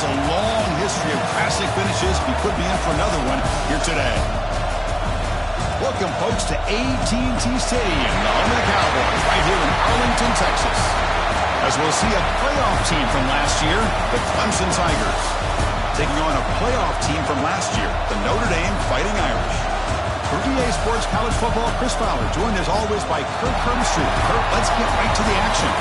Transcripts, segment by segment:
a long history of classic finishes. He could be in for another one here today. Welcome, folks, to AT&T Stadium, the home of the Cowboys, right here in Arlington, Texas. As we'll see a playoff team from last year, the Clemson Tigers, taking on a playoff team from last year, the Notre Dame Fighting Irish. For EA Sports College Football, Chris Fowler, joined as always by Kurt Hermstreet. Kurt, let's get right to the action.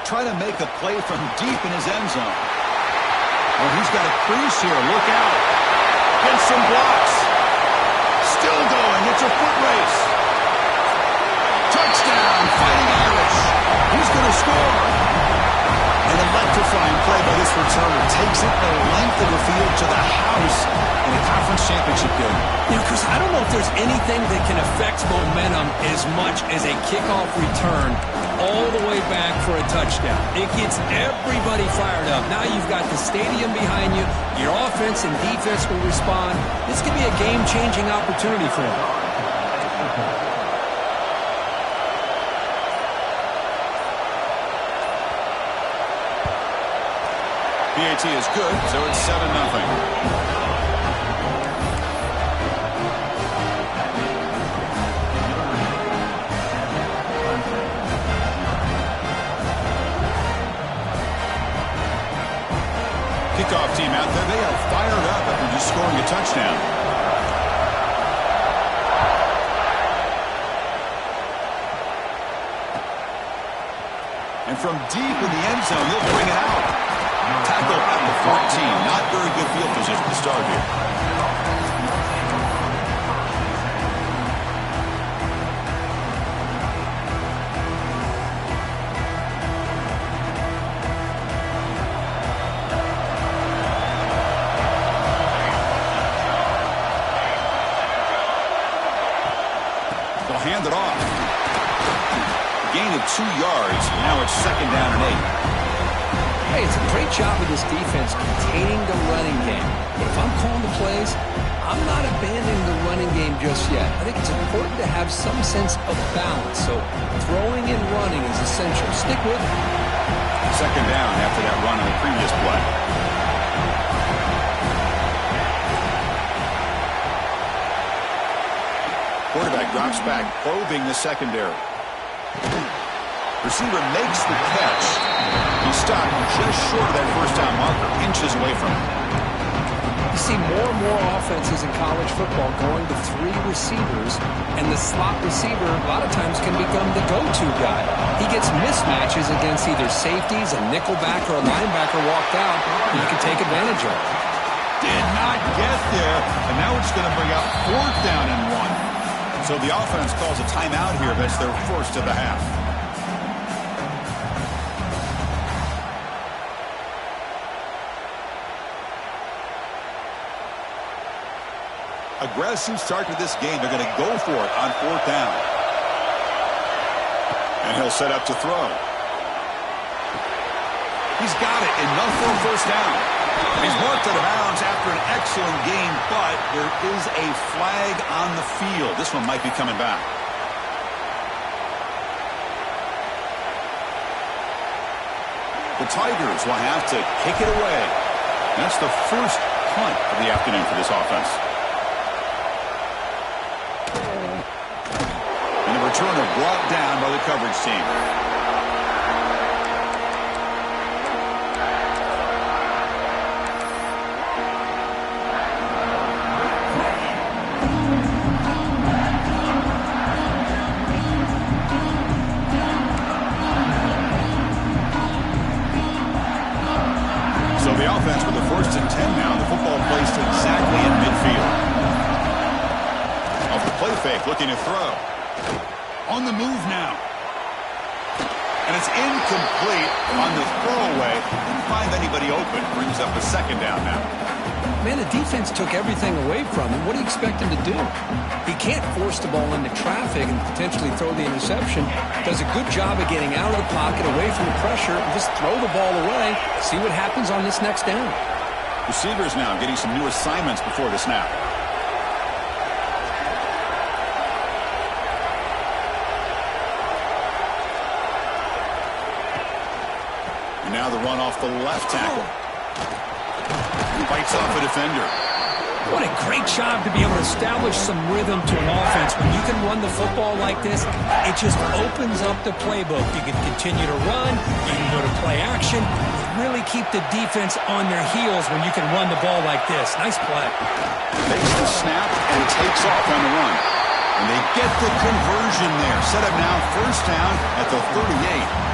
Trying to make a play from deep in his end zone. Oh, he's got a crease here. Look out. Gets some blocks. Still going. It's a foot race. Touchdown, Fighting Irish. He's going to score. An electrifying play by this returner. Takes it the length of the field to the house in a conference championship game. You know, Chris, I don't know if there's anything that can affect momentum as much as a kickoff return all the way back for a touchdown. It gets everybody fired up. Now you've got the stadium behind you. Your offense and defense will respond. This could be a game-changing opportunity for them. PAT is good, so it's 7-0. Kickoff team out there, they are fired up after just scoring a touchdown. And from deep in the end zone, he'll bring it out. Tackle at the 14. Not very good field position to start here. Hand it off. Gain of 2 yards. Now it's 2nd down and 8. Hey, it's a great job of this defense containing the running game. But if I'm calling the plays, I'm not abandoning the running game just yet. I think it's important to have some sense of balance. So throwing and running is essential. Stick with it. 2nd down after that run on the previous play. Quarterback drops back, probing the secondary. Receiver makes the catch. He's stopped just short of that first down marker, inches away from it. You see more and more offenses in college football going to 3 receivers, and the slot receiver a lot of times can become the go-to guy. He gets mismatches against either safeties, a nickelback, or a linebacker walked out, and you can take advantage of it. Did not get there, and now it's going to bring out 4th down and 1. So the offense calls a timeout here. That's their first of the half. Aggressive start to this game. They're going to go for it on 4th down. And he'll set up to throw. He's got it. Enough for a first down. He's marked out of bounds after an excellent game, but there is a flag on the field. This one might be coming back. The Tigers will have to kick it away. That's the first punt of the afternoon for this offense. And the returner brought down by the coverage team. The offense with the 1st and 10 now. The football placed exactly in midfield. Off the play fake, looking to throw. On the move now. And it's incomplete on the throwaway. Didn't find anybody open. Brings up a second down now. Man, the defense took everything away from him. What do you expect him to do? He can't force the ball into traffic and potentially throw the interception. Does a good job of getting out of the pocket, away from the pressure, and just throw the ball away. See what happens on this next down. Receivers now getting some new assignments before the snap. And now the run off the left tackle. Bites off a defender. What a great job to be able to establish some rhythm to an offense. When you can run the football like this, it just opens up the playbook. You can continue to run. You can go to play action. Really keep the defense on their heels when you can run the ball like this. Nice play. Makes the snap and takes off on the run. And they get the conversion there. Set up now, first down at the 38.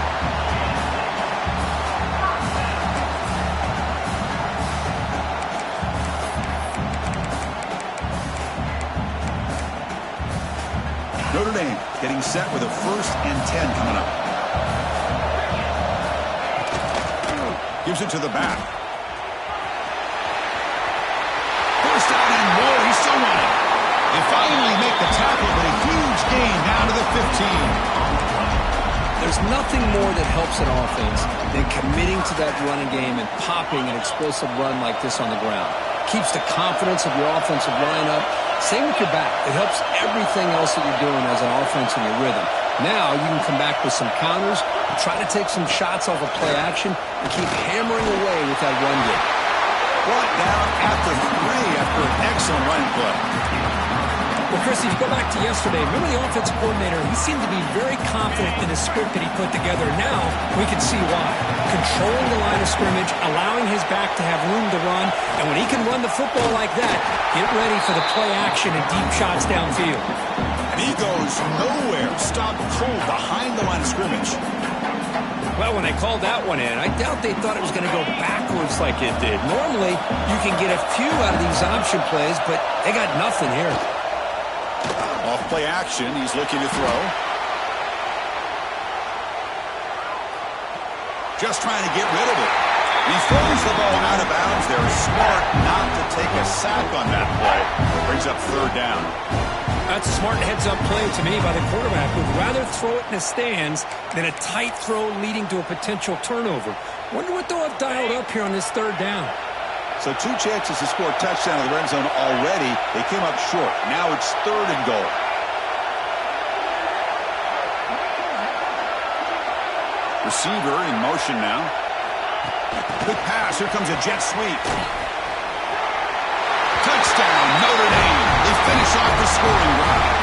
Notre Dame getting set with a 1st and 10 coming up. Gives it to the back. First down and more. He's still running. They finally make the tackle, but a huge gain down to the 15. There's nothing more that helps an offense than committing to that running game and popping an explosive run like this on the ground. Keeps the confidence of your offensive lineup. Same with your back. It helps everything else that you're doing as an offense in your rhythm. Now you can come back with some counters, try to take some shots off of play action, and keep hammering away with that run game. Brought down at the 3 after an excellent running play. Well, Chris, if you go back to yesterday, remember the offensive coordinator, he seemed to be very confident in the script that he put together. Now we can see why. Controlling the line of scrimmage, allowing his back to have room to run, and when he can run the football like that, get ready for the play action and deep shots downfield. And he goes nowhere. Stopped cold behind the line of scrimmage. Well, when they called that one in, I doubt they thought it was going to go backwards like it did. Normally, you can get a few out of these option plays, but they got nothing here. Off play action, he's looking to throw. Just trying to get rid of it. He throws the ball out of bounds there. Smart not to take a sack on that play. Brings up 3rd down. That's a smart heads-up play to me by the quarterback. Would rather throw it in the stands than a tight throw leading to a potential turnover. Wonder what they'll have dialed up here on this 3rd down. So 2 chances to score a touchdown in the red zone already. They came up short. Now it's 3rd and goal. Receiver in motion now. Quick pass. Here comes a jet sweep. Touchdown, Notre Dame. They finish off the scoring drive.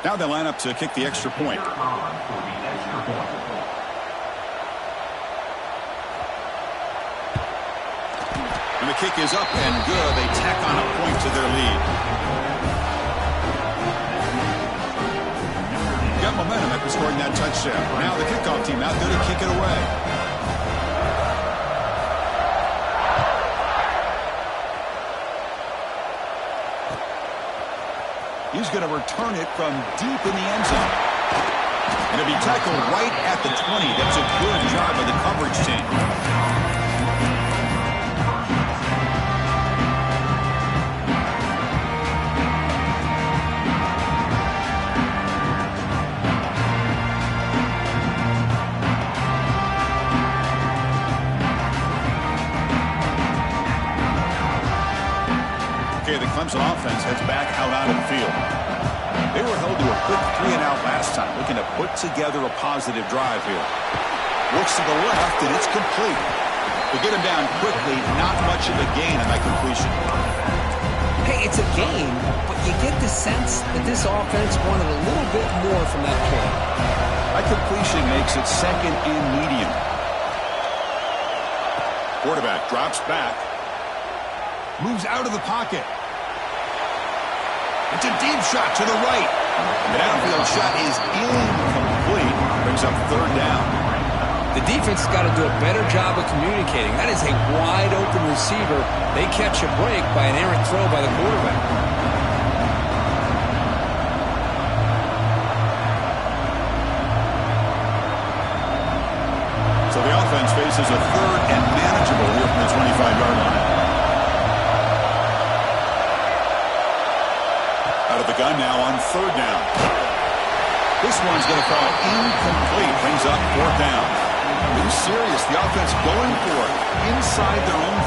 Now they line up to kick the extra point. And the kick is up and good. They tack on a point to their lead. Got momentum after scoring that touchdown. Now the kickoff team out there to kick it away. He's going to return it from deep in the end zone. And it'll be tackled right at the 20. That's a good job by the coverage team. Okay, the Clemson offense heads back out onto the field. They were held to a quick 3-and-out last time, looking to put together a positive drive here. Looks to the left, and it's complete. They get him down quickly, not much of a gain on that completion. Hey, it's a gain, but you get the sense that this offense wanted a little bit more from that play. That completion makes it second and medium. Quarterback drops back. Moves out of the pocket. It's a deep shot to the right. The downfield shot is incomplete. Brings up third down. The defense has got to do a better job of communicating. That is a wide-open receiver. They catch a break by an errant throw by the quarterback. So the offense faces a third and manageable here from the 25-yard line. Out of the gun now on third down. This one's going to fall incomplete. Brings up fourth down. Being serious. The offense going for it inside their own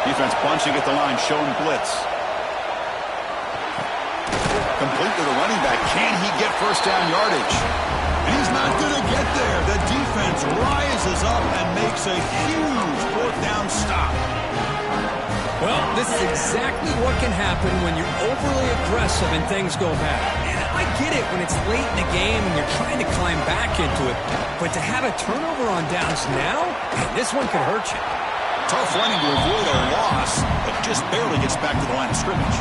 30. Defense bunching at the line, showing blitz. Complete to the running back. Can he get first down yardage? And he's not going to get there. The defense rises up and makes a huge fourth down stop. Well, this is exactly what can happen when you're overly aggressive and things go bad. And I get it when it's late in the game and you're trying to climb back into it. But to have a turnover on downs now, this one could hurt you. Tough running to avoid a loss, but just barely gets back to the line of scrimmage.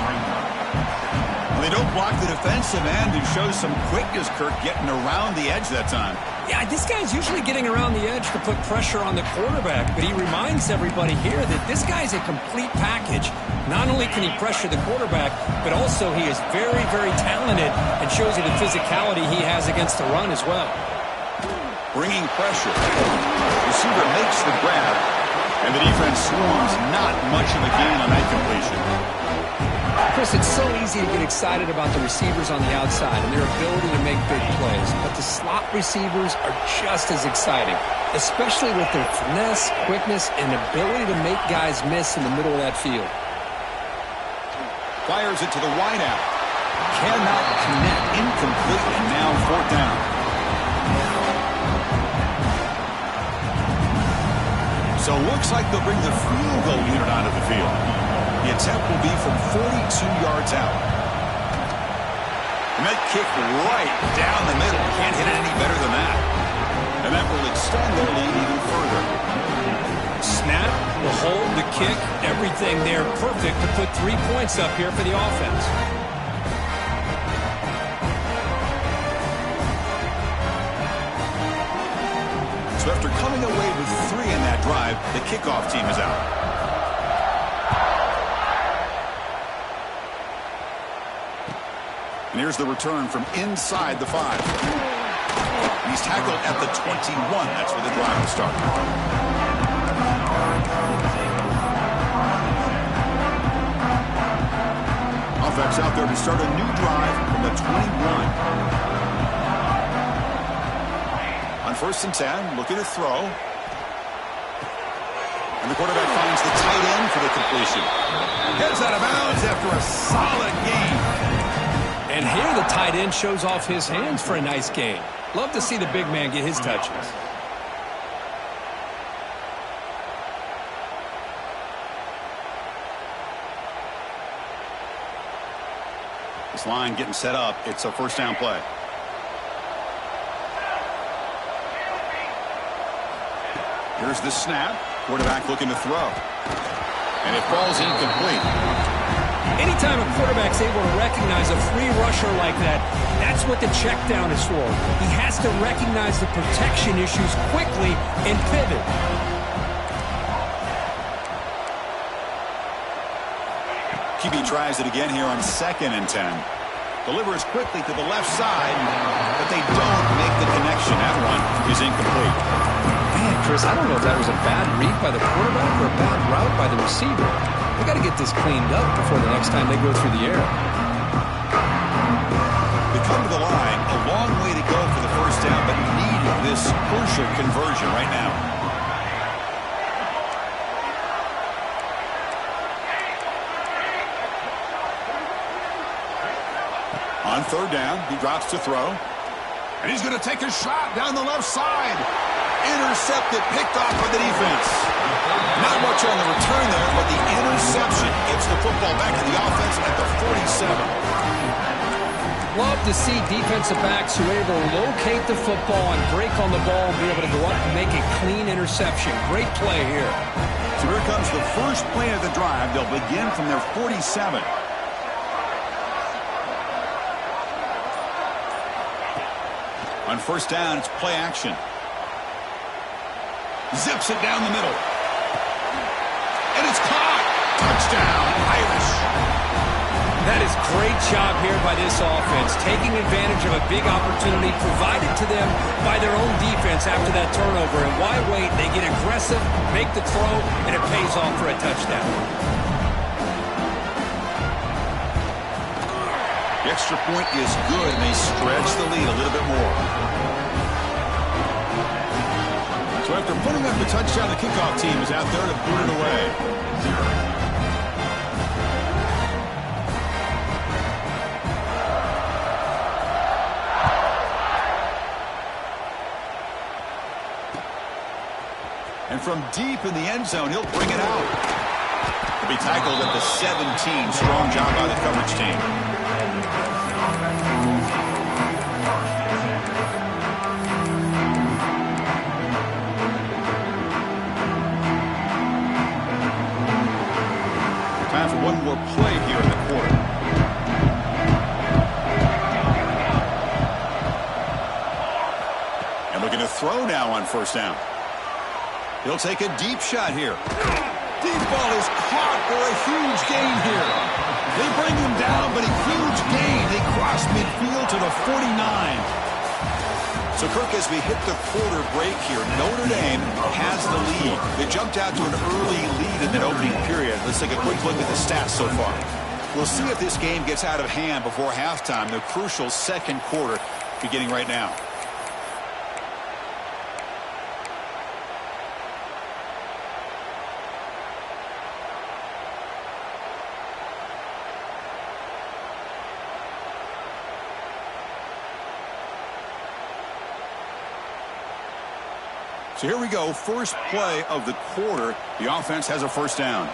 They don't block the defensive end and shows some quickness, Kirk, getting around the edge that time. Yeah, this guy's usually getting around the edge to put pressure on the quarterback, but he reminds everybody here that this guy's a complete package. Not only can he pressure the quarterback, but also he is very, very talented and shows you the physicality he has against the run as well. Bringing pressure. Receiver makes the grab, and the defense swarms. Not much of a gain on that completion. Chris, it's so easy to get excited about the receivers on the outside and their ability to make big plays, but the slot receivers are just as exciting, especially with their finesse, quickness, and ability to make guys miss in the middle of that field. Fires it to the wideout. Cannot connect. Incomplete, and now fourth down. So looks like they'll bring the field goal unit onto the field. The attempt will be from 42 yards out. And that kick right down the middle. Can't hit it any better than that. And that will extend their lead even further. Snap, the hold, the kick, everything there perfect to put 3 points up here for the offense. So after coming away with 3 in that drive, the kickoff team is out. And here's the return from inside the 5. He's tackled at the 21. That's where the drive will start. Offense out there to start a new drive from the 21. On 1st and 10, looking to throw. And the quarterback finds the tight end for the completion. Gets out of bounds after a solid game. And here the tight end shows off his hands for a nice gain. Love to see the big man get his touches. This line getting set up. It's a first down play. Here's the snap. Quarterback looking to throw. And it falls incomplete. Anytime a quarterback's able to recognize a free rusher like that, that's what the check down is for. He has to recognize the protection issues quickly and pivot. QB tries it again here on 2nd and 10. Delivers quickly to the left side, but they don't make the connection. That one is incomplete. Man, Chris, I don't know if that was a bad read by the quarterback or a bad route by the receiver. They got to get this cleaned up before the next time they go through the air. They come to the line, a long way to go for the first down, but needing this crucial conversion right now. On 3rd down, he drops to throw. And he's going to take a shot down the left side. Intercepted, picked off by the defense. Not much on the return there, but the interception gets the football back to the offense at the 47. Love to see defensive backs who are able to locate the football and break on the ball and be able to go up and make a clean interception. Great play here. So here comes the first play of the drive. They'll begin from their 47. On first down, it's play action. Zips it down the middle. And it's caught. Touchdown, Irish. That is great job here by this offense, taking advantage of a big opportunity provided to them by their own defense after that turnover. And why wait? They get aggressive, make the throw, and it pays off for a touchdown. The extra point is good, and they stretch the lead a little bit more. So after putting up the touchdown, the kickoff team is out there to boot it away. And from deep in the end zone, he'll bring it out. He'll be tackled at the 17. Strong job by the coverage team. Time for one more play here in the quarter. And looking to throw now on first down. He'll take a deep shot here. Deep ball is caught for a huge gain here. They bring him down, but a huge gain. They cross midfield to the 49. So, Kirk, as we hit the quarter break here, Notre Dame has the lead. They jumped out to an early lead in that opening period. Let's take a quick look at the stats so far. We'll see if this game gets out of hand before halftime, the crucial second quarter beginning right now. So here we go, first play of the quarter. The offense has a first down.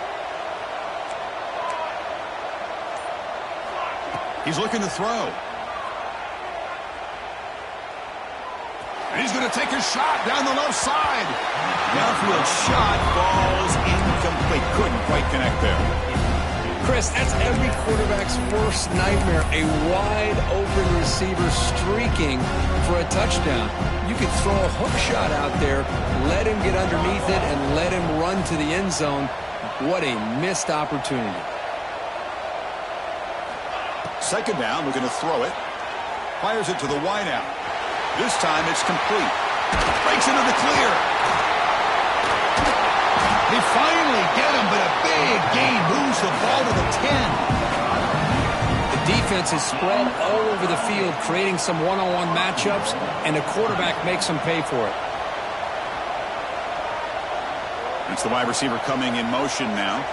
He's looking to throw. And he's going to take a shot down the left side. Downfield shot falls incomplete. Couldn't quite connect there. Chris, that's every quarterback's worst nightmare. A wide-open receiver streaking for a touchdown. You could throw a hook shot out there, let him get underneath it, and let him run to the end zone. What a missed opportunity. Second down, looking to throw it. Fires it to the wideout. This time it's complete. Breaks into the clear. They finally get him, but a big gain moves the ball to the 10. The defense is spread all over the field, creating some one-on-one matchups, and the quarterback makes them pay for it. It's the wide receiver coming in motion now.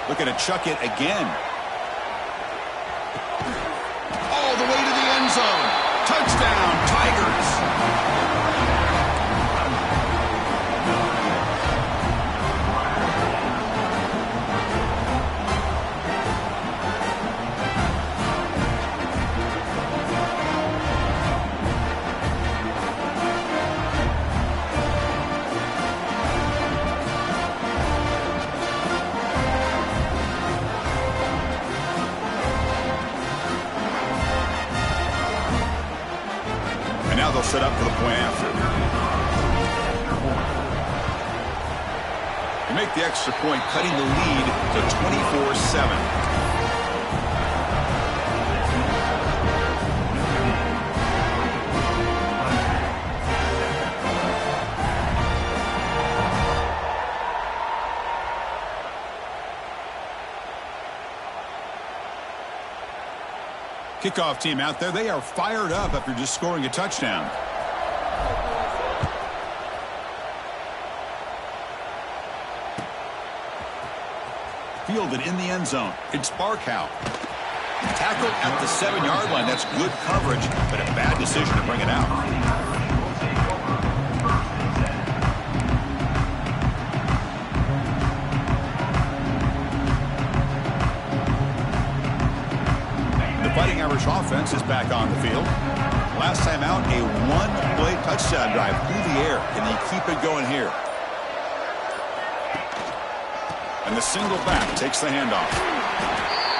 Looking to chuck it again. All the way to the end zone. Touchdown, Tigers. They'll set up for the point after. They make the extra point, cutting the lead to 24-7. Kickoff team out there, they are fired up after just scoring a touchdown. Fielded in the end zone. It's Barkow. Tackled at the 7-yard line. That's good coverage, but a bad decision to bring it out. Fighting Irish offense is back on the field. Last time out, a one-play touchdown drive through the air. Can he keep it going here? And the single back takes the handoff.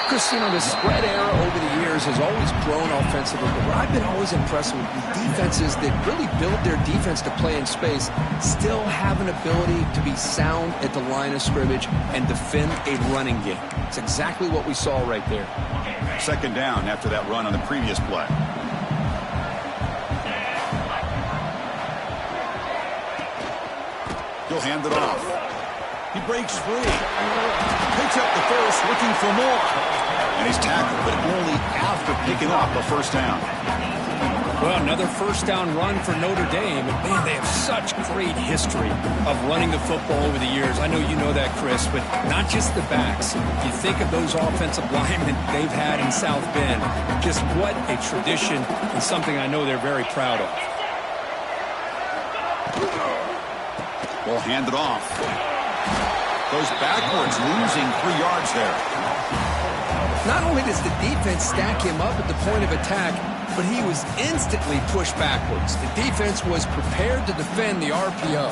Chris, you know, the spread era over the years has always grown offensively, but what I've been always impressed with defenses that really build their defense to play in space still have an ability to be sound at the line of scrimmage and defend a running game. It's exactly what we saw right there. Second down after that run on the previous play. He'll hand it off. He breaks free. Picks up the first, looking for more. And he's tackled, but only after picking up a first down. Well, another first down run for Notre Dame. And, man, they have such great history of running the football over the years. I know you know that, Chris, but not just the backs. You think of those offensive linemen they've had in South Bend. Just what a tradition and something I know they're very proud of. We'll hand it off. Goes backwards, losing 3 yards there. Not only does the defense stack him up at the point of attack, but he was instantly pushed backwards. The defense was prepared to defend the RPO.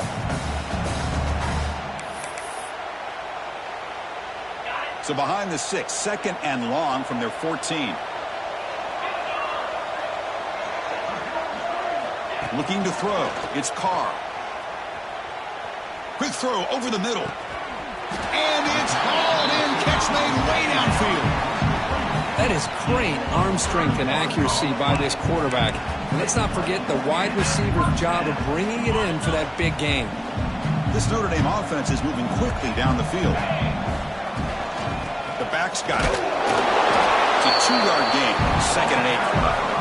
So behind the 6, second and long from their 14. Looking to throw. It's Carr. Quick throw over the middle. And it's hauled in. Catch made way downfield. That is great arm strength and accuracy by this quarterback. And let's not forget the wide receiver's job of bringing it in for that big game. This Notre Dame offense is moving quickly down the field. The back's got it. It's a 2-yard gain. Second and 8.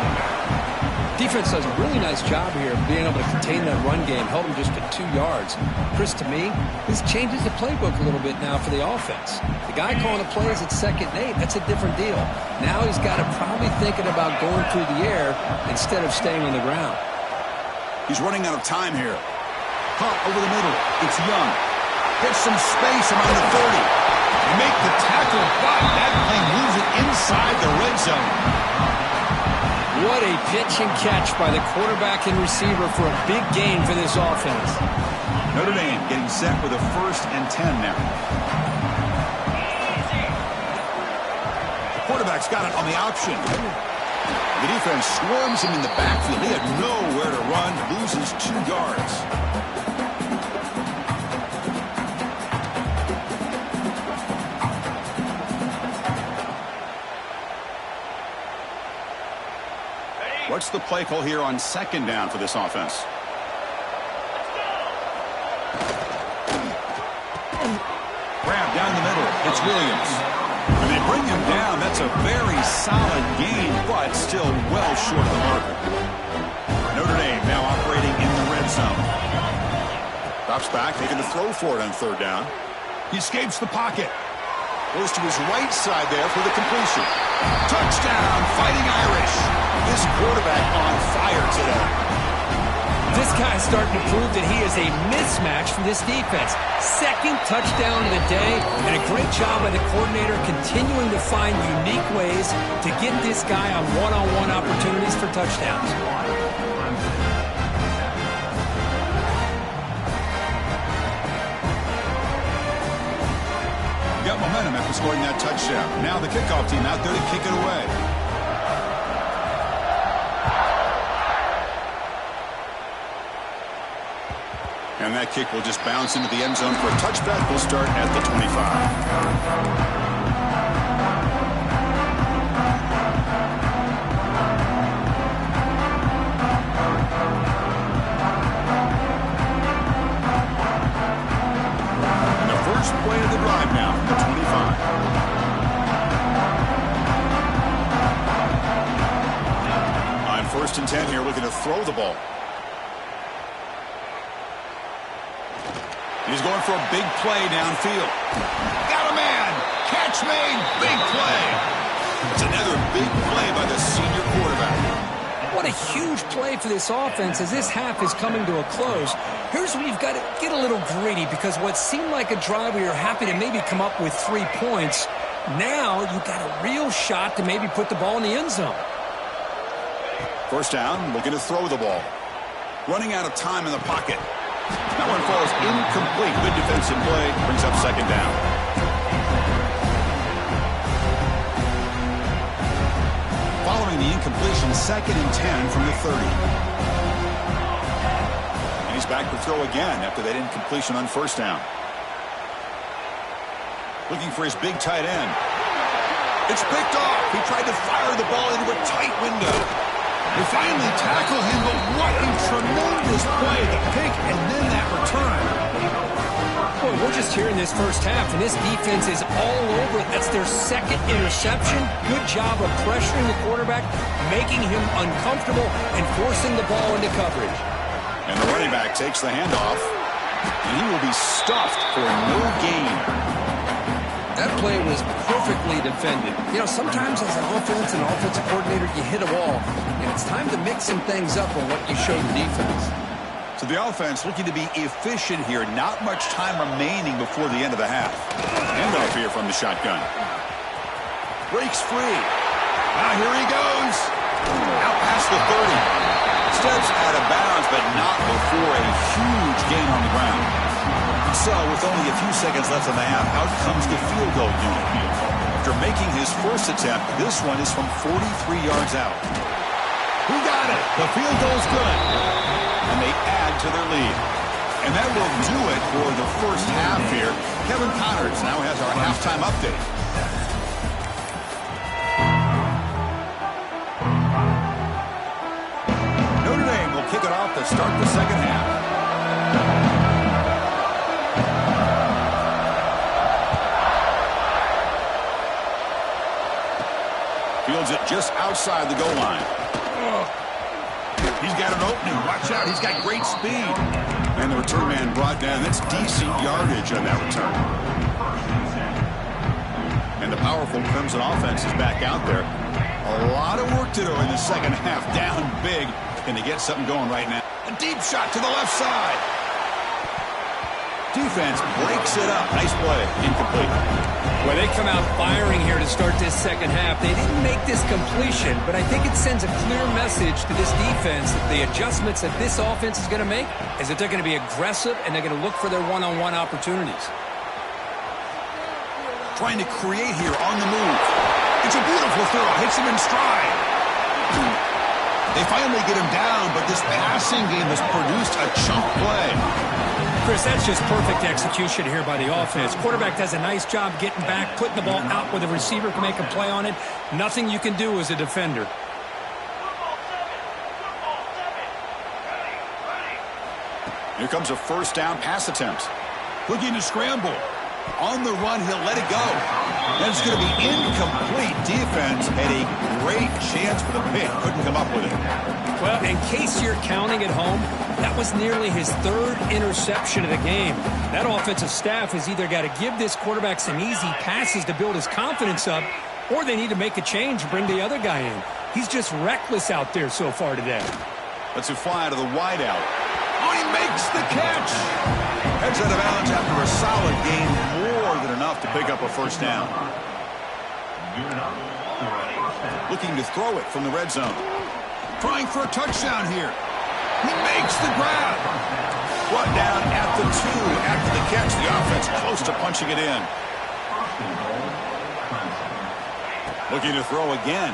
Defense does a really nice job here of being able to contain that run game, held them just to 2 yards. Chris, to me, this changes the playbook a little bit now for the offense. The guy calling the plays at second and 8, that's a different deal. Now he's got to probably thinking about going through the air instead of staying on the ground. He's running out of time here. Caught over the middle. It's Young. Gets some space around the 30. They make the tackle, but that play moves it inside the red zone. What a pitch and catch by the quarterback and receiver for a big gain for this offense. Notre Dame getting set with a 1st and 10 now. The quarterback's got it on the option. The defense swarms him in the backfield. He had nowhere to run, loses 2 yards. What's the play call here on second down for this offense? Grab down the middle. It's Williams. And they bring him down. That's a very solid gain, but still well short of the marker. Notre Dame now operating in the red zone. Drops back, making the throw for it on 3rd down. He escapes the pocket. Goes to his right side there for the completion. Touchdown, Fighting Irish. This quarterback on fire today. This guy's starting to prove that he is a mismatch for this defense. 2nd touchdown of the day, and a great job by the coordinator continuing to find unique ways to get this guy on one-on-one opportunities for touchdowns. Got momentum after scoring that touchdown. Now the kickoff team out there to kick it away. And that kick will just bounce into the end zone for a touchback. We'll start at the 25. Play of the drive now from the 25. On 1st and 10 here, looking to throw the ball. He's going for a big play downfield. Got a man. Catch made. Big play. It's another big play by the senior quarterback. What a huge play for this offense as this half is coming to a close. Here's where you've got to get a little greedy, because what seemed like a drive where you're happy to maybe come up with 3 points Now you got a real shot to maybe put the ball in the end zone. First down, looking to throw the ball. Running out of time in the pocket. That one falls incomplete. Good defensive play. Brings up second down. Following the incompletion, 2nd and 10 from the 30. And he's back to throw again after that incompletion on first down. Looking for his big tight end. It's picked off. He tried to fire the ball into a tight window. They finally tackle him, but what a tremendous play. The pick and then that return. Boy, we're just here in this first half, and this defense is all over it. That's their 2nd interception. Good job of pressuring the quarterback, making him uncomfortable, and forcing the ball into coverage. And the running back takes the handoff, and he will be stuffed for no gain. That play was perfectly defended. You know, sometimes as an offense and offensive coordinator, you hit a wall. And it's time to mix some things up on what you show the defense. So the offense looking to be efficient here. Not much time remaining before the end of the half. Handoff here from the shotgun. Breaks free. Now here he goes. Out past the 30. Steps out of bounds, but not before a huge gain on the ground. So, with only a few seconds left in the half, out comes the field goal unit. After making his first attempt, this one is from 43 yards out. Who got it? The field goal's good. And they add to their lead. And that will do it for the first half here. Kevin Connors now has our halftime update. Notre Dame will kick it off to start the second half. Fields it just outside the goal line. He's got an opening. Watch out. He's got great speed. And the return man brought down. That's decent yardage on that return. And the powerful Clemson offense is back out there. A lot of work to do in the second half. Down big. Can they get something going right now? A deep shot to the left side. Defense breaks it up. Nice play. Incomplete. Well, they come out firing here to start this second half. They didn't make this completion, but I think it sends a clear message to this defense that the adjustments that this offense is going to make is that they're going to be aggressive and they're going to look for their one-on-one opportunities. Trying to create here on the move. It's a beautiful throw. Hits him in stride. They finally get him down, but this passing game has produced a chunk play. Chris, that's just perfect execution here by the offense. Quarterback does a nice job getting back, putting the ball out where the receiver can make a play on it. Nothing you can do as a defender. Here comes a first down pass attempt. Looking to scramble. On the run, he'll let it go. And it's going to be incomplete. Defense had a great chance for the pick. Couldn't come up with it. Well, in case you're counting at home, that was nearly his 3rd interception of the game. That offensive staff has either got to give this quarterback some easy passes to build his confidence up, or they need to make a change and bring the other guy in. He's just reckless out there so far today. Let's fly to the wideout. Oh, he makes the catch. Heads out of bounds after a solid game, more than enough to pick up a first down. Looking to throw it from the red zone. Trying for a touchdown here. He makes the grab. Brought down at the 2 after the catch. The offense close to punching it in. Looking to throw again.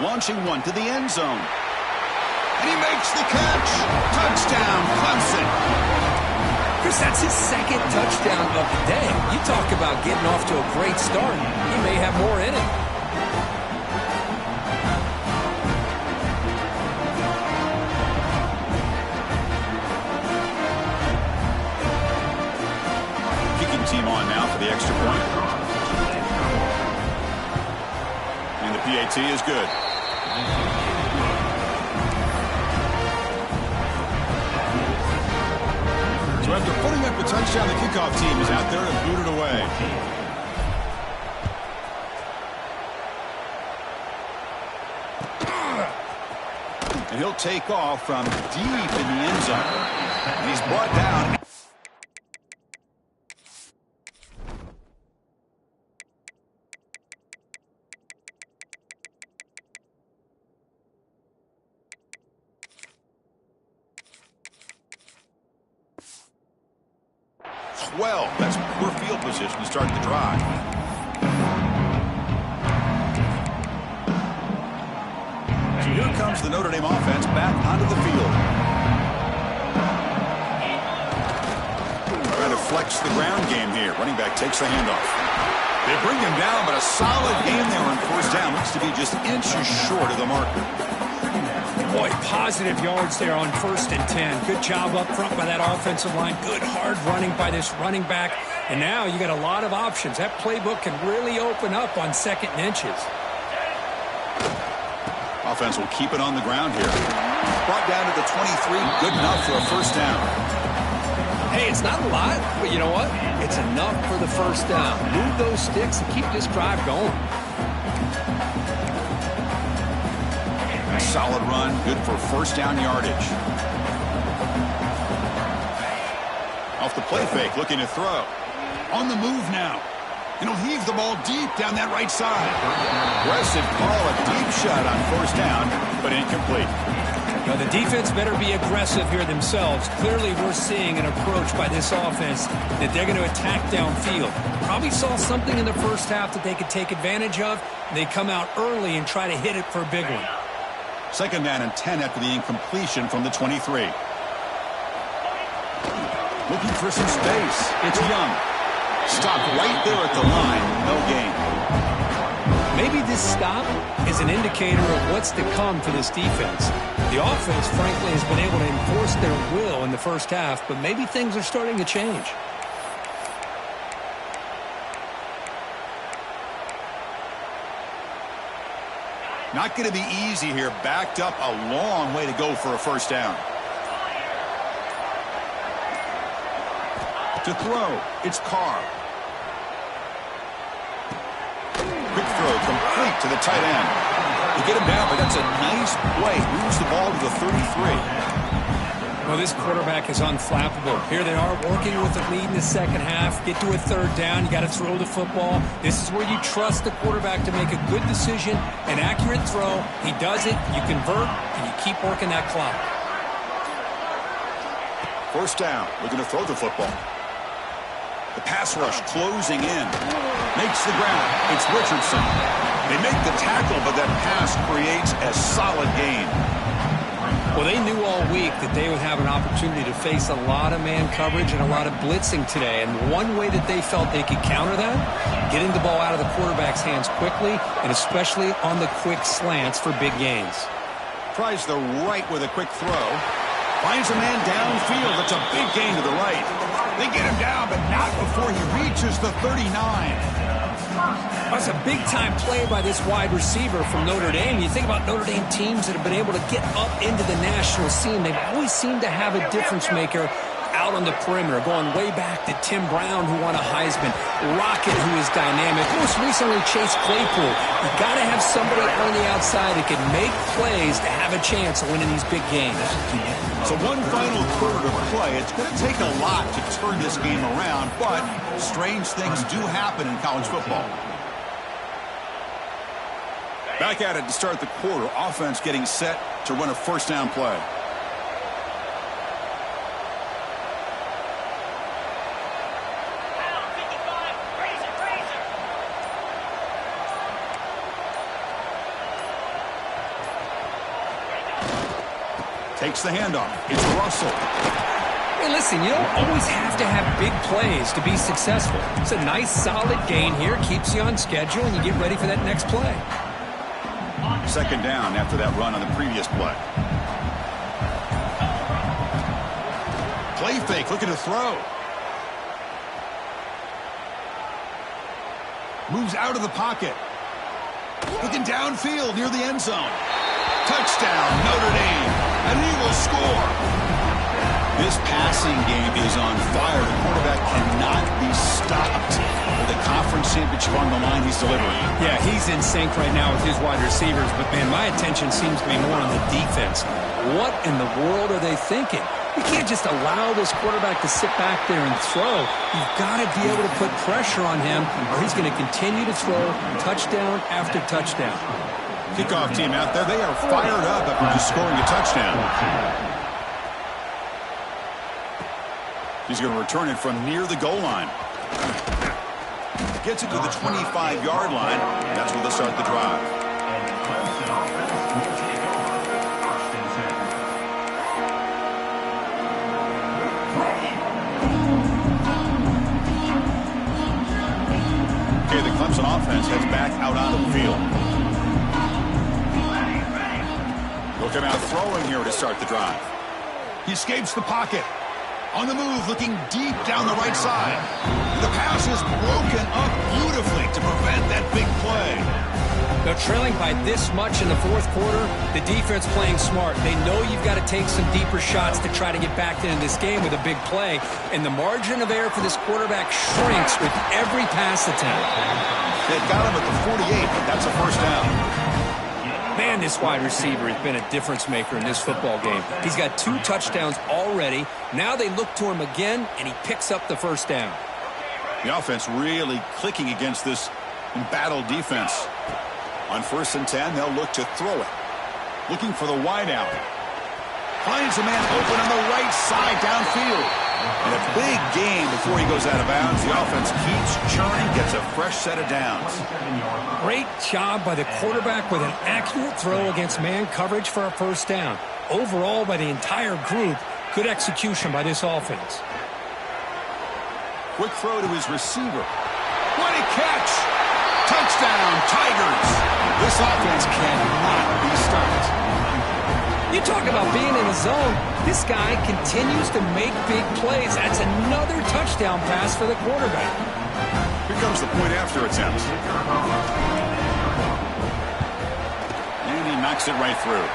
Launching one to the end zone. And he makes the catch. Touchdown, Clemson. Chris, that's his 2nd touchdown of the day. You talk about getting off to a great start. He may have more in it. Team on now for the extra point. And the PAT is good. So after putting up a touchdown, the kickoff team is out there to boot it away. And he'll take off from deep in the end zone. And he's brought down. 12. That's poor field position to start the drive. So here comes the Notre Dame offense back onto the field. Trying to flex the ground game here. Running back takes the handoff. They bring him down, but a solid game there on first down. Looks to be just inches short of the marker. Boy, positive yards there on 1st and 10. Good job up front by that offensive line. Good hard running by this running back. And now you got a lot of options. That playbook can really open up on 2nd and inches. Offense will keep it on the ground here. Brought down to the 23. Good enough for a first down. Hey, it's not a lot, but you know what? It's enough for the first down. Move those sticks and keep this drive going. Solid run, good for first down yardage. Off the play fake, looking to throw. On the move now. And he'll heave the ball deep down that right side. Aggressive call, a deep shot on first down, but incomplete. Now the defense better be aggressive here themselves. Clearly we're seeing an approach by this offense that they're going to attack downfield. Probably saw something in the first half that they could take advantage of. They come out early and try to hit it for a big one. 2nd down and 10 after the incompletion from the 23. Looking for some space. It's Young. Stopped right there at the line. No gain. Maybe this stop is an indicator of what's to come for this defense. The offense, frankly, has been able to enforce their will in the first half, but maybe things are starting to change. Not going to be easy here. Backed up a long way to go for a first down. To throw, it's Carr. Quick throw, complete to the tight end. They get him down, but that's a nice play. Moves the ball to the 33. Well, this quarterback is unflappable. Here they are working with the lead in the second half. Get to a 3rd down. You got to throw the football. This is where you trust the quarterback to make a good decision, an accurate throw. He does it, you convert, and you keep working that clock. First down. Looking to throw the football. The pass rush closing in. Makes the ground. It's Richardson. They make the tackle, but that pass creates a solid gain. Well, they knew all week that they would have an opportunity to face a lot of man coverage and a lot of blitzing today. And one way that they felt they could counter that, getting the ball out of the quarterback's hands quickly, and especially on the quick slants for big gains. Tries the right with a quick throw. Finds a man downfield. That's a big gain to the right. They get him down, but not before he reaches the 39. That's a big-time play by this wide receiver from Notre Dame. You think about Notre Dame teams that have been able to get up into the national scene. They've always seemed to have a difference maker out on the perimeter, going way back to Tim Brown, who won a Heisman, Rocket, who is dynamic, most recently Chase Claypool. You got to have somebody on the outside that can make plays to have a chance of winning these big games. So one final quarter to play. It's going to take a lot to turn this game around, but strange things do happen in college football. Back at it to start the quarter. Offense getting set to run a first down play. Takes the handoff. It's Russell. Hey, listen, you don't always have to have big plays to be successful. It's a nice, solid gain here. Keeps you on schedule, and you get ready for that next play. 2nd down after that run on the previous play. Play fake, looking to throw. Moves out of the pocket. Looking downfield near the end zone. Touchdown, Notre Dame. And he will score. This passing game is on fire. The quarterback cannot be stopped. With the conference championship on the line, he's delivering. Yeah, he's in sync right now with his wide receivers. But, man, my attention seems to be more on the defense. What in the world are they thinking? You can't just allow this quarterback to sit back there and throw. You've got to be able to put pressure on him, or he's going to continue to throw touchdown after touchdown. Kickoff team out there. They are fired up after just scoring a touchdown. He's going to return it from near the goal line. Gets it to the 25-yard line. That's where they'll start the drive. Okay, the Clemson offense heads back out onto the field. Looking out throwing here to start the drive. He escapes the pocket. On the move, looking deep down the right side. The pass is broken up beautifully to prevent that big play. They're trailing by this much in the fourth quarter. The defense playing smart. They know you've got to take some deeper shots to try to get back into this game with a big play. And the margin of error for this quarterback shrinks with every pass attempt. They've got him at the 48, but that's a first down. Man, this wide receiver has been a difference maker in this football game. He's got 2 touchdowns already. Now they look to him again, and he picks up the first down. The offense really clicking against this embattled defense. On 1st and 10, they'll look to throw it. Looking for the wideout. Finds a man open on the right side downfield. And a big game before he goes out of bounds. The offense keeps churning, gets a fresh set of downs. Great job by the quarterback with an accurate throw against man coverage for a first down. Overall, by the entire group, good execution by this offense. Quick throw to his receiver. What a catch! Touchdown, Tigers! This offense cannot be stopped. You talk about being in the zone. This guy continues to make big plays. That's another touchdown pass for the quarterback. Here comes the point after attempt. And he knocks it right through.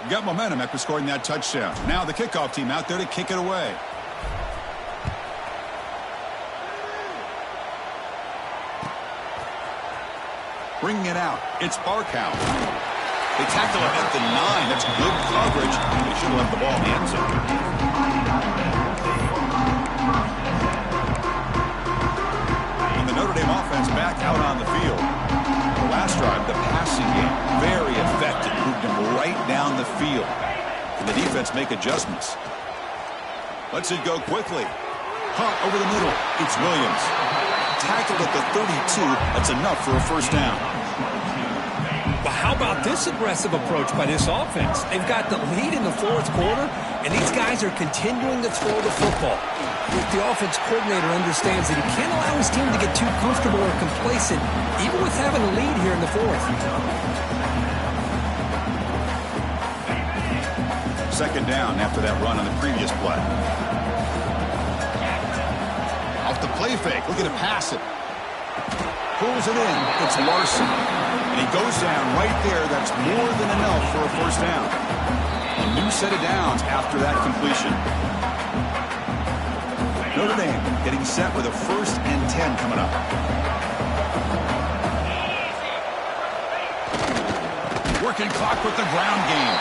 Got momentum after scoring that touchdown. Now the kickoff team out there to kick it away. Bringing it out. It's Barkow. They tackle him at the 9. That's good coverage. They should have left the ball in the end zone. And the Notre Dame offense back out on the field. The last drive, the passing game, very effective. Moved him right down the field. Can the defense make adjustments? Lets it go quickly. Hunt over the middle. It's Williams. Tackled at the 32. That's enough for a first down. But how about this aggressive approach by this offense? They've got the lead in the fourth quarter, and these guys are continuing to throw the football. I think the offense coordinator understands that he can't allow his team to get too comfortable or complacent, even with having a lead here in the fourth. Second down after that run on the previous play. Off the play fake, looking to pass it. Pulls it in. It's Larson. And he goes down right there. That's more than enough for a first down. A new set of downs after that completion. Notre Dame getting set with a 1st and 10 coming up. Working clock with the ground game.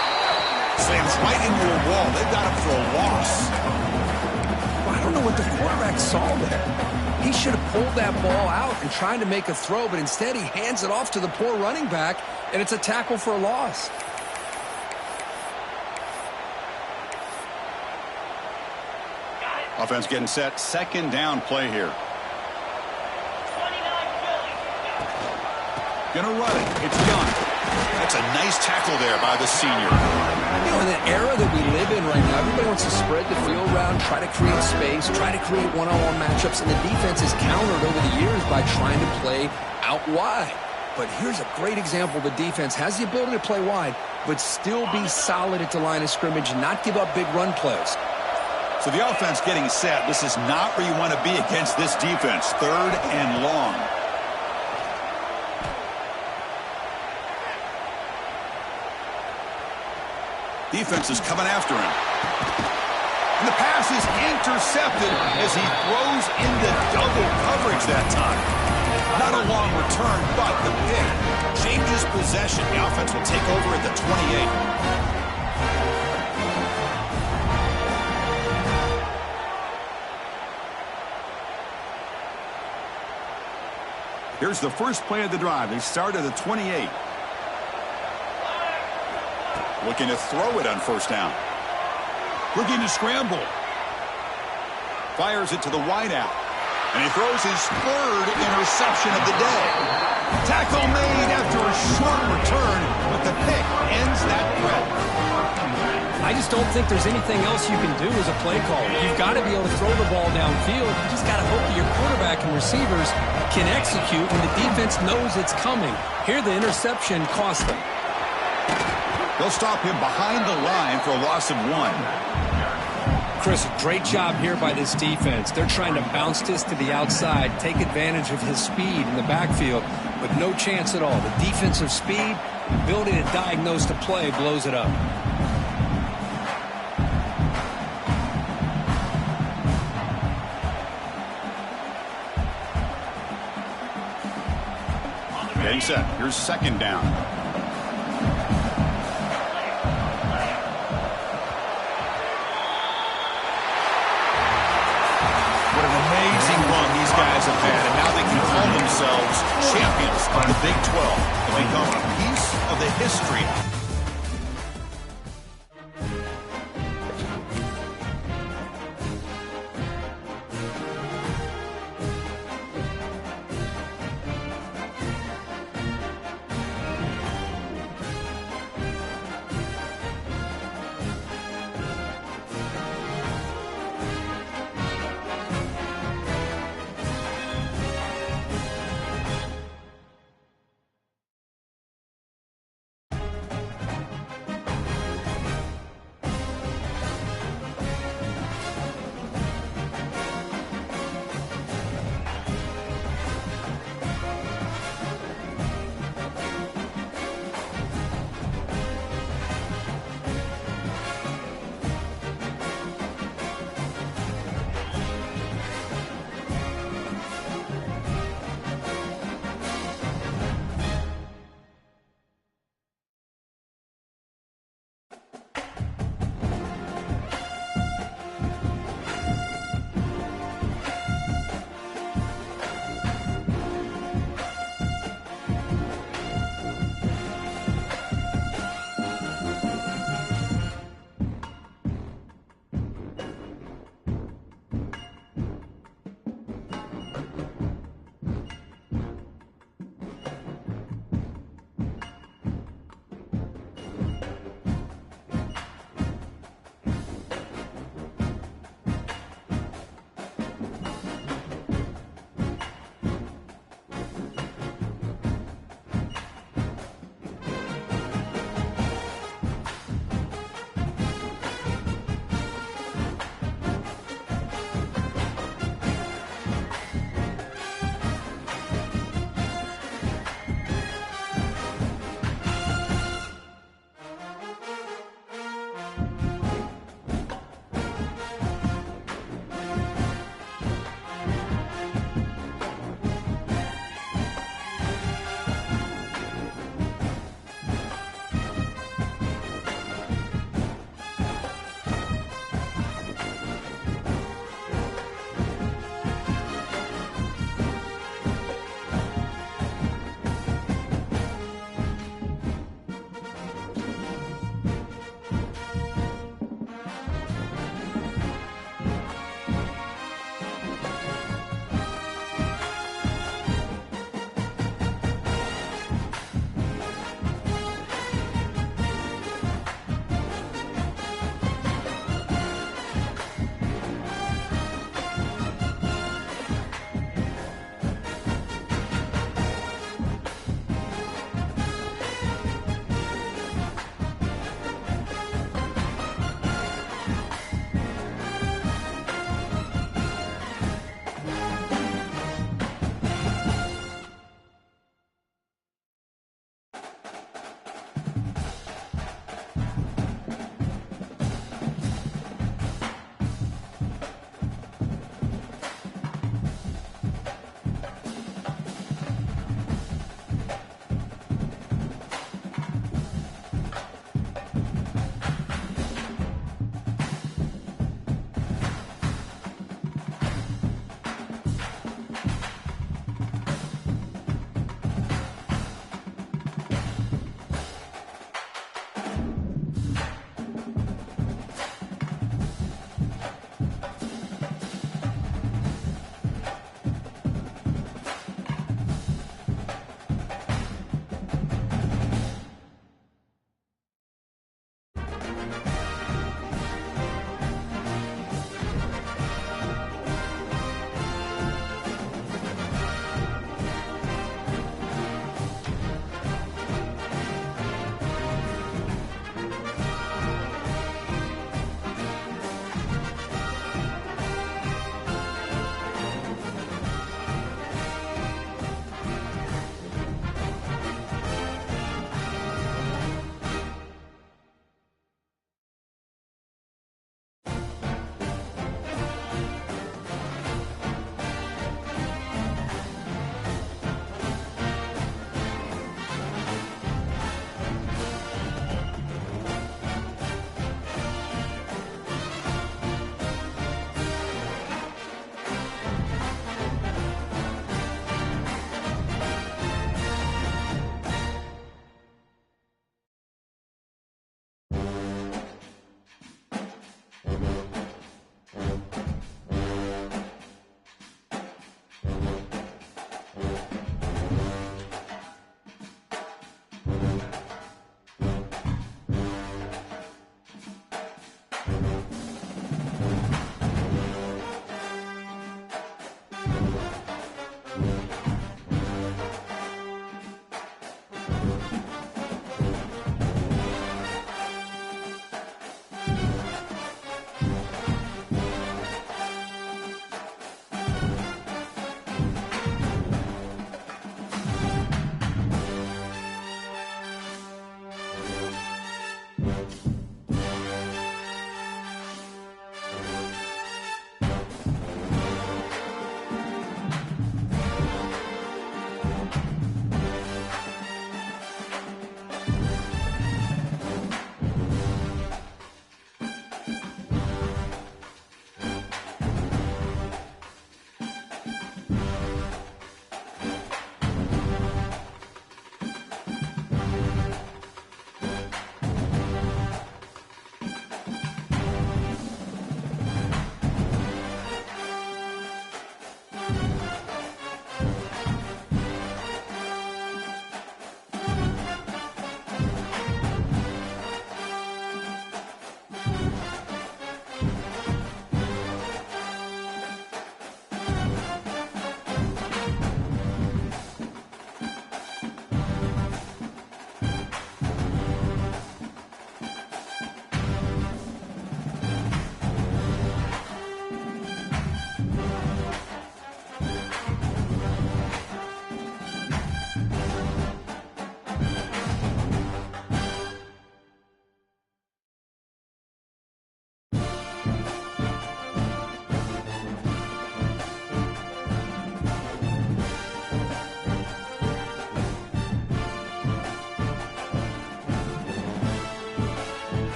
Slams right into a wall. They've got him for a loss. Well, I don't know what the quarterback saw there. He should have pulled that ball out and tried to make a throw, but instead he hands it off to the poor running back, and it's a tackle for a loss. Offense getting set. Second down play here. Gonna run it. It's Young. That's a nice tackle there by the senior. You know, in the era that we live in right now, everybody wants to spread the field around, try to create space, try to create one-on-one matchups, and the defense is countered over the years by trying to play out wide. But here's a great example. The defense has the ability to play wide, but still be solid at the line of scrimmage and not give up big run plays. So the offense getting set. This is not where you want to be against this defense. 3rd and long. Defense is coming after him. And the pass is intercepted as he throws into double coverage that time. Not a long return, but the pick changes possession. The offense will take over at the 28. Here's the first play of the drive. They start at the 28. Looking to throw it on first down. Looking to scramble. Fires it to the wideout. And he throws his third interception of the day. Tackle made after a short return, but the pick ends that threat. I just don't think there's anything else you can do as a play caller. You've got to be able to throw the ball downfield. You just got to hope that your quarterback and receivers can execute when the defense knows it's coming. Here, the interception cost them. They'll stop him behind the line for a loss of 1. Chris, great job here by this defense. They're trying to bounce this to the outside, take advantage of his speed in the backfield, but no chance at all. The defensive speed, ability to diagnose the play, blows it up. Getting set. Here's second down. What an amazing run these guys have had, and now they can call themselves champions of the Big 12 and become a piece of the history.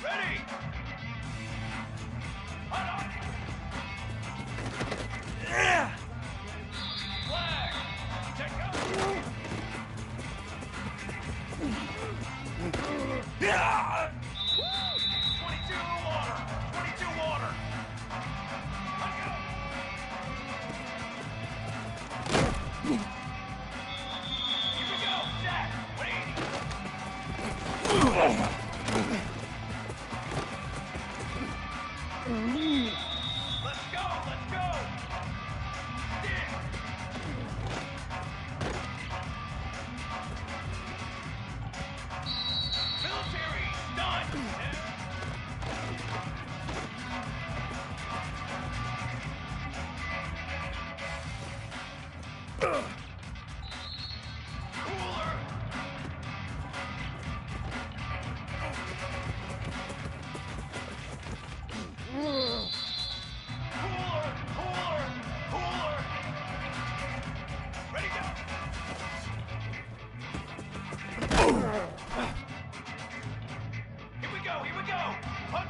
Ready! Flag! Check out! Yeah! 22 water! 22 water! Let go! Here we go! Jack! 180! Let's go! Let's go! Dig! Military! Done! Cooler! Cooler! Cooler! Cooler! Ready, go! Here we go! Here we go! Hunt,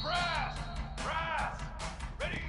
Brass! Brass! Ready!